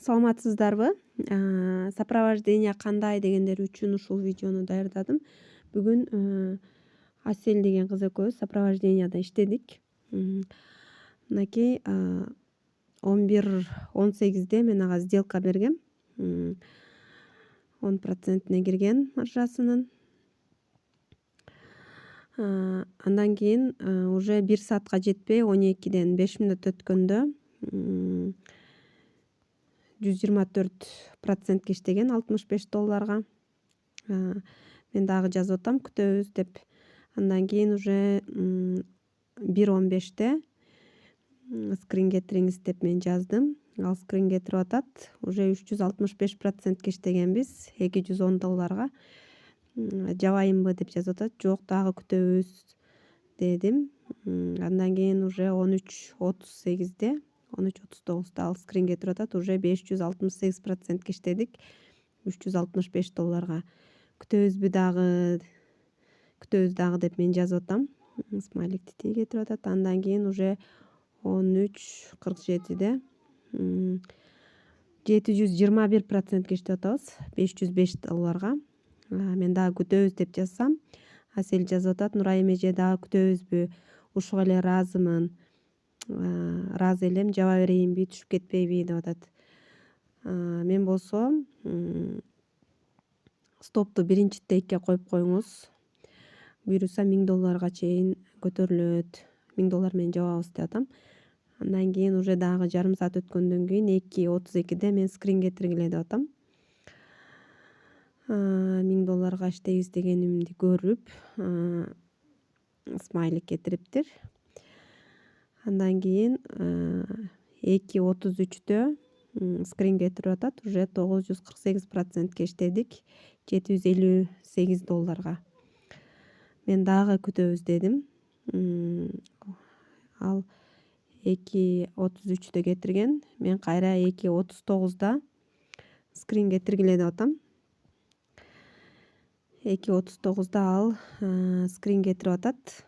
Саламатсыздарбы? Сопровождение кандай дегендер үчүн ушул видеону даярдадым. Бүгүн Асель деген кыз экөөбүз сопровожденияда иштедик. Мынакей 11-18 мен ага сделка бергем. 10% кирген маржасынын. Андан кийин уже 1 саатка жетпей 12ден 5 мүнөт өткөндө 124% иштеген $65. Мен дагы жазып атам күтөбүз деп. Андан кийин уже 1:15 скрин кетириңиз деп мен жаздым. Ал скрин кетирип атат. Уже 365% иштегенбиз $210. Жабайынбы деп жазып атат. Жок, дагы күтөбүз дедим. Андан кийин уже 13:38 13:39 ал скрин кетирип атат. Уже 568% иштедик $365. Күтөбүз дагы деп мен жазып атам. Смайликти тиги кетирип атат. Андан кийин уже 13:47 721% иштеп атабыз $505. Мен дагы күтөбүз деп жазсам, Асель жазып атат: Нурайым эже, дагы күтөбүзбү? Ушуга эле ыраазымын. Ыраазы элем, жаба берейинби, түшүп кетпейби деп атат. Мен болсо стопту биринчи тейкке коюп коюңуз. Буюрса $1000 чейин көтөрүлөт. $1000 менен жабабыз деп атам. Андан кийин уже дагы жарым саат өткөндөн кийин 2:32 мен скрин кетиргиле деп атам. $1000 иштейбиз дегенимди көрүп, смайлик кетириптир. Андан кийин 2:33 скрин кетирип атат. Уже 948% иштедик $758. Мен дагы күтөбүз дедим. Ал 2:33 кетирген. Мен кайра 2:39 скрин кетиргиле деп атам. 2:39 ал скрин кетирип атат.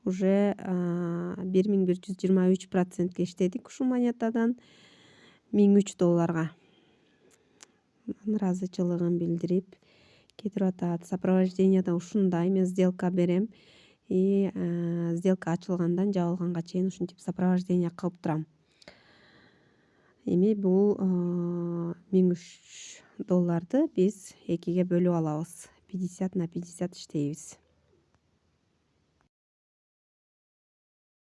Уже 1123% иштедик ушул монетадан $1003. Ыраазычылыгын билдирип кетирип атат. Сопровожденияда ушундай, мен сделка берем. Сделка ачылгандан жабылганга чейин ушинтип сопровождение кылып турам. Эми бул $1003 биз экиге бөлүп алабыз. 50/50 иштейбиз.